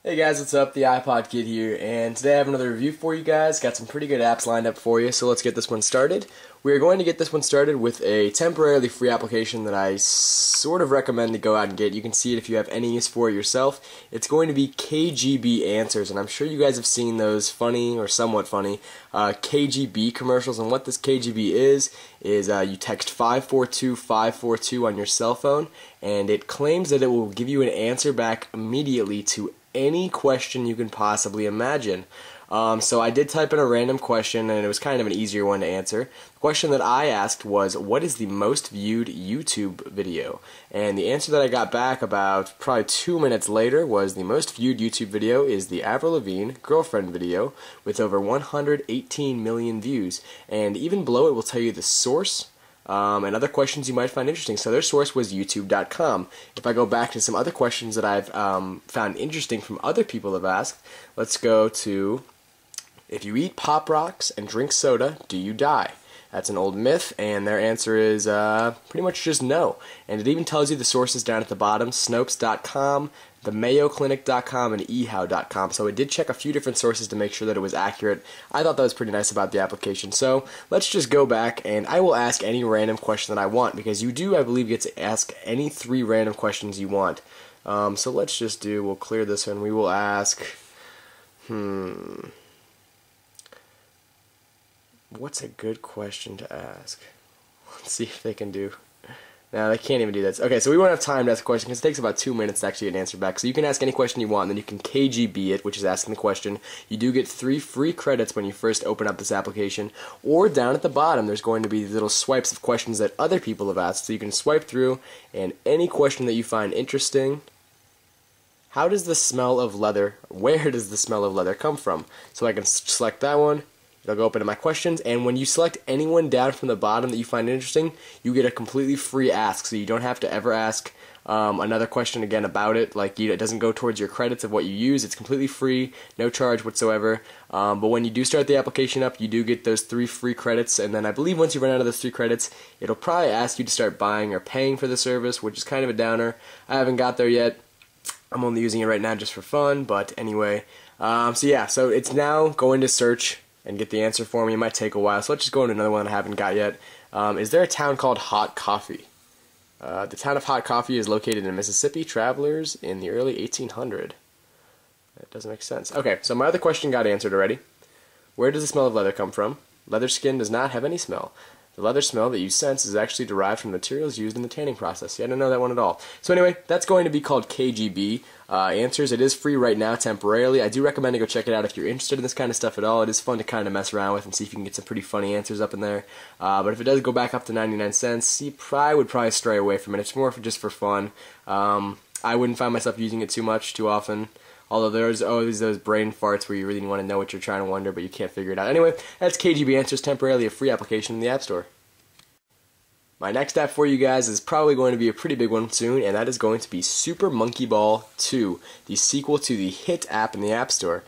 Hey guys, what's up? The TheiPodKid here, and today I have another review for you guys. Got some pretty good apps lined up for you, so let's get this one started. We are going to get this one started with a temporarily free application that I sort of recommend to go out and get. You can see it if you have any use for it yourself. It's going to be KGB Answers, and I'm sure you guys have seen those funny, or somewhat funny, KGB commercials, and what this KGB is you text 542-542 on your cell phone, and it claims that it will give you an answer back immediately to any question you can possibly imagine. So I did type in a random question, and it was kind of an easier one to answer. The question that I asked was, what is the most viewed YouTube video? And the answer that I got back about probably 2 minutes later was the most viewed YouTube video is the Avril Lavigne girlfriend video with over 118 million views. And even below it will tell you the source, and other questions you might find interesting. So their source was youtube.com. If I go back to some other questions that I've found interesting from other people have asked, let's go to, if you eat Pop Rocks and drink soda, do you die? That's an old myth, and their answer is pretty much just no. And it even tells you the sources down at the bottom, Snopes.com, themayoclinic.com, and ehow.com. So it did check a few different sources to make sure that it was accurate. I thought that was pretty nice about the application. So let's just go back, and I will ask any random question that I want, because you do, I believe, get to ask any 3 random questions you want. So let's just we'll clear this one. We will ask, what's a good question to ask? Let's see if they can do. No, they can't even do this. Okay, so we won't have time to ask a question because it takes about 2 minutes to actually get an answer back. So you can ask any question you want, and then you can KGB it, which is asking the question. You do get 3 free credits when you first open up this application. Or down at the bottom, there's going to be little swipes of questions that other people have asked. So you can swipe through, and any question that you find interesting. How does the smell of leather, where does the smell of leather come from? So I can select that one. It'll go open to my questions, and when you select anyone down from the bottom that you find interesting, you get a completely free ask, so you don't have to ever ask another question again about it. Like, it doesn't go towards your credits of what you use. It's completely free, no charge whatsoever. But when you do start the application up, you do get those 3 free credits, and then I believe once you run out of those 3 credits, it'll probably ask you to start buying or paying for the service, which is kind of a downer. I haven't got there yet. I'm only using it right now just for fun, but anyway. So yeah, so it's now going to search and get the answer for me. It might take a while, so let's just go into another one I haven't got yet. Is there a town called Hot Coffee? The town of Hot Coffee is located in Mississippi. Travelers in the early 1800s. That doesn't make sense. Okay, so my other question got answered already. Where does the smell of leather come from? Leather skin does not have any smell. The leather smell that you sense is actually derived from materials used in the tanning process. Yeah, I didn't know that one at all. So anyway, that's going to be called KGB Answers. It is free right now temporarily. I do recommend to go check it out if you're interested in this kind of stuff at all. It is fun to kind of mess around with and see if you can get some pretty funny answers up in there. But if it does go back up to 99 cents, you would probably stray away from it. It's more just for fun. I wouldn't find myself using it too often. Although there's always those brain farts where you really want to know what you're trying to wonder, but you can't figure it out. Anyway, that's KGB Answers, temporarily a free application in the App Store. My next app for you guys is probably going to be a pretty big one soon, and that is going to be Super Monkey Ball 2, the sequel to the hit app in the App Store.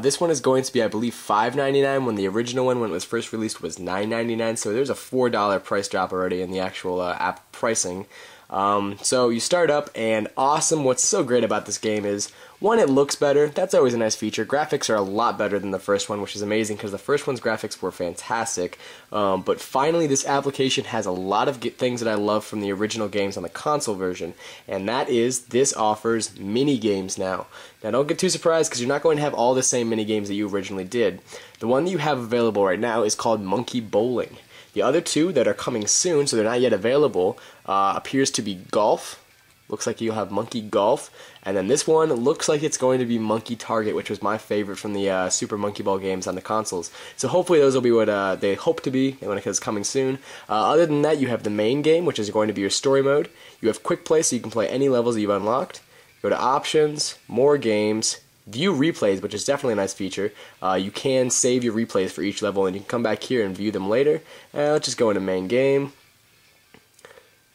This one is going to be, I believe, $5.99 when the original one, when it was first released, was $9.99, so there's a $4 price drop already in the actual app pricing. So you start up, and awesome, what's so great about this game is, one, it looks better. That's always a nice feature. Graphics are a lot better than the first one, which is amazing because the first one's graphics were fantastic. But finally, this application has a lot of things that I love from the original games on the console version, and that is this offers mini games now. Now, don't get too surprised because you're not going to have all the same mini games that you originally did. The one that you have available right now is called Monkey Bowling. The other 2 that are coming soon, so they're not yet available, appears to be Golf. Looks like you'll have Monkey Golf. And then this one looks like it's going to be Monkey Target, which was my favorite from the Super Monkey Ball games on the consoles. So hopefully those will be what they hope to be when it's coming soon. Other than that, you have the main game, which is going to be your story mode. You have Quick Play, so you can play any levels that you've unlocked. Go to Options, More Games, View Replays, which is definitely a nice feature. You can save your replays for each level, and you can come back here and view them later. Let's just go into Main Game.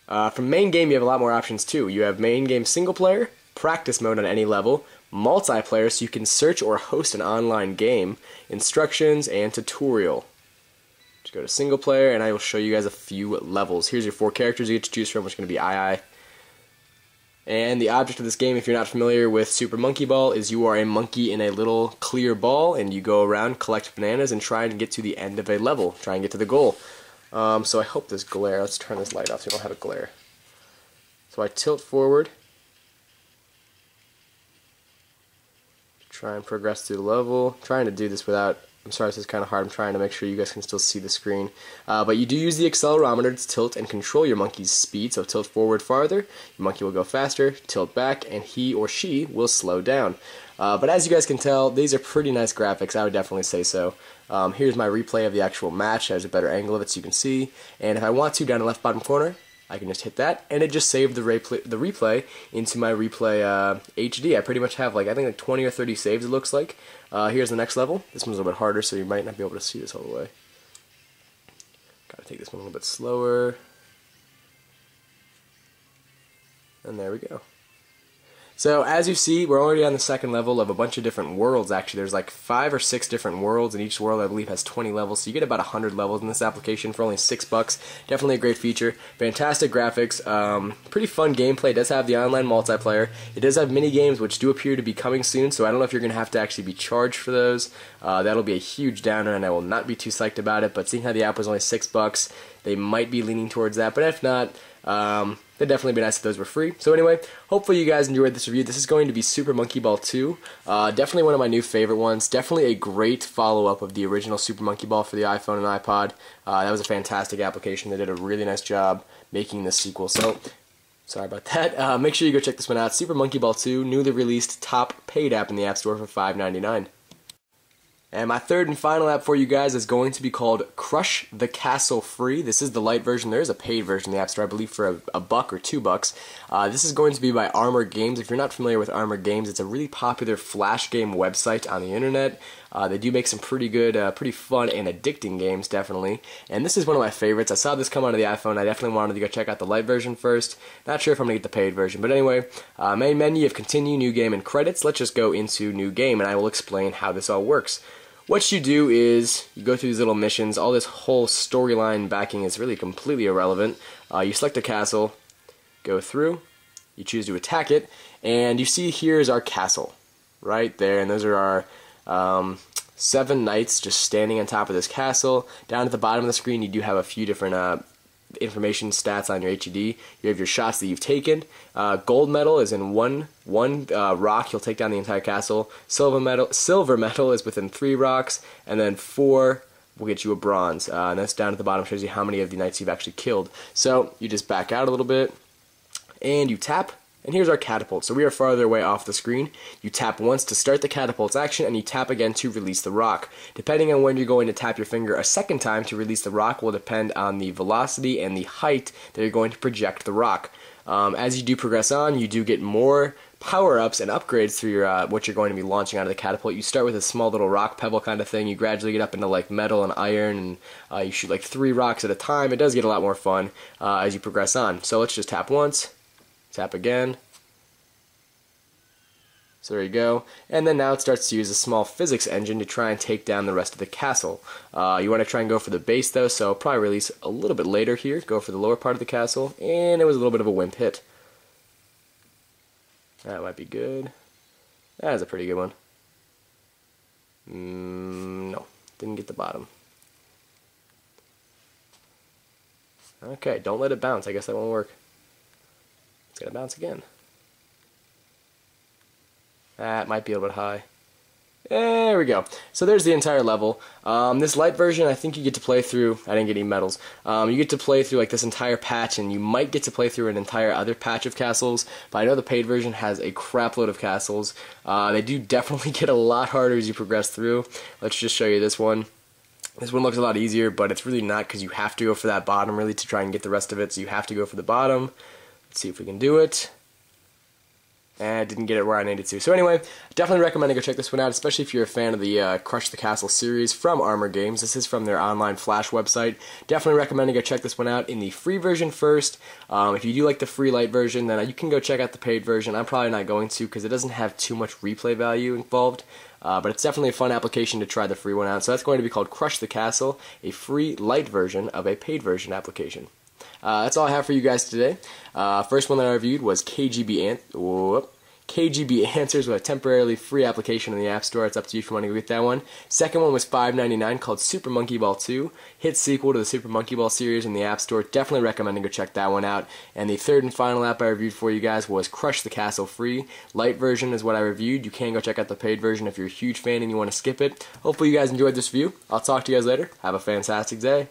From Main Game, you have a lot more options too. You have Main Game Single Player, Practice Mode on any level, Multiplayer, so you can search or host an online game, Instructions, and Tutorial. Just go to Single Player, and I will show you guys a few levels. Here's your 4 characters you get to choose from, which is going to be And the object of this game, if you're not familiar with Super Monkey Ball, is you are a monkey in a little clear ball, and you go around, collect bananas, and try and get to the end of a level. Try and get to the goal. So I hope this glare, let's turn this light off so we don't have a glare. So I tilt forward. Try and progress through the level. I'm trying to do this without, I'm sorry this is kind of hard, I'm trying to make sure you guys can still see the screen. But you do use the accelerometer to tilt and control your monkey's speed, so tilt forward farther, your monkey will go faster, tilt back, and he or she will slow down. But as you guys can tell, these are pretty nice graphics, I would definitely say so. Here's my replay of the actual match, there's a better angle of it so you can see, and if I want to, down in the left bottom corner, I can just hit that, and it just saved the replay into my replay HD. I pretty much have I think 20 or 30 saves, it looks like. Here's the next level. This one's a little bit harder, so you might not be able to see this all the way. Gotta take this one a little bit slower. And there we go. So as you see, we're already on the second level of a bunch of different worlds. Actually, there's like 5 or 6 different worlds, and each world I believe has 20 levels. So you get about 100 levels in this application for only $6. Definitely a great feature. Fantastic graphics. Pretty fun gameplay. It does have the online multiplayer. It does have mini games, which do appear to be coming soon. So I don't know if you're going to have to actually be charged for those. That'll be a huge downer, and I will not be too psyched about it. But seeing how the app was only $6, they might be leaning towards that. But if not, it'd definitely be nice if those were free. So anyway, hopefully you guys enjoyed this review. This is going to be Super Monkey Ball 2. Definitely one of my new favorite ones. Definitely a great follow-up of the original Super Monkey Ball for the iPhone and iPod. That was a fantastic application. They did a really nice job making this sequel. So, sorry about that. Make sure you go check this one out. Super Monkey Ball 2, newly released top paid app in the App Store for $5.99. And my third and final app for you guys is going to be called Crush the Castle Free. This is the Lite version. There is a paid version in the App Store, I believe, for a buck or $2. This is going to be by Armor Games. If you're not familiar with Armor Games, it's a really popular flash game website on the internet. They do make some pretty good, pretty fun and addicting games, definitely. And this is one of my favorites. I saw this come out of the iPhone. I definitely wanted to go check out the Lite version first. Not sure if I'm going to get the paid version. But anyway, main menu of Continue, New Game, and Credits. Let's just go into New Game, and I will explain how this all works. What you do is you go through these little missions. All this whole storyline backing is really completely irrelevant. You select a castle, go through, you choose to attack it, and you see here is our castle right there, and those are our 7 knights just standing on top of this castle. Down at the bottom of the screen you do have a few different information stats on your HUD. You have your shots that you've taken. Gold medal is in one rock. You'll take down the entire castle. Silver medal is within 3 rocks, and then 4 will get you a bronze. And that's down at the bottom, shows you how many of the knights you've actually killed. So you just back out a little bit, and you tap. And here's our catapult. So we are farther away off the screen. You tap once to start the catapult's action, and you tap again to release the rock. Depending on when you're going to tap your finger a second time to release the rock will depend on the velocity and the height that you're going to project the rock. As you do progress on, you do get more power-ups and upgrades through your what you're going to be launching out of the catapult. You start with a small little rock pebble kind of thing. You gradually get up into like metal and iron, and you shoot like 3 rocks at a time. It does get a lot more fun as you progress on. So let's just tap once. Tap again. So there you go. And then now it starts to use a small physics engine to try and take down the rest of the castle. You want to try and go for the base though, so I'll probably release a little bit later here. Go for the lower part of the castle, and it was a little bit of a wimp hit. That might be good. That is a pretty good one. No, didn't get the bottom. Okay, don't let it bounce. I guess that won't work. It's gonna bounce again. That might be a little bit high. There we go. So there's the entire level. This Lite version, I think you get to play through, I didn't get any medals, you get to play through like this entire patch, and you might get to play through an entire other patch of castles, but I know the paid version has a crap load of castles. They do definitely get a lot harder as you progress through. Let's just show you this one. This one looks a lot easier, but it's really not, because you have to go for that bottom really to try and get the rest of it, so you have to go for the bottom. Let's see if we can do it. And I didn't get it where I needed to. So anyway, definitely recommend to go check this one out, especially if you're a fan of the Crush the Castle series from Armor Games. This is from their online Flash website. Definitely recommend to go check this one out in the free version first. If you do like the free Lite version, then you can go check out the paid version. I'm probably not going to, because it doesn't have too much replay value involved. But it's definitely a fun application to try the free one out. So that's going to be called Crush the Castle, a free Lite version of a paid version application. That's all I have for you guys today. First one that I reviewed was KGB Answers with a temporarily free application in the App Store. It's up to you if you want to go get that one. Second one was $5.99 called Super Monkey Ball 2. Hit sequel to the Super Monkey Ball series in the App Store. Definitely recommend to go check that one out. And the third and final app I reviewed for you guys was Crush the Castle free. Lite version is what I reviewed. You can go check out the paid version if you're a huge fan and you want to skip it. Hopefully you guys enjoyed this review. I'll talk to you guys later. Have a fantastic day.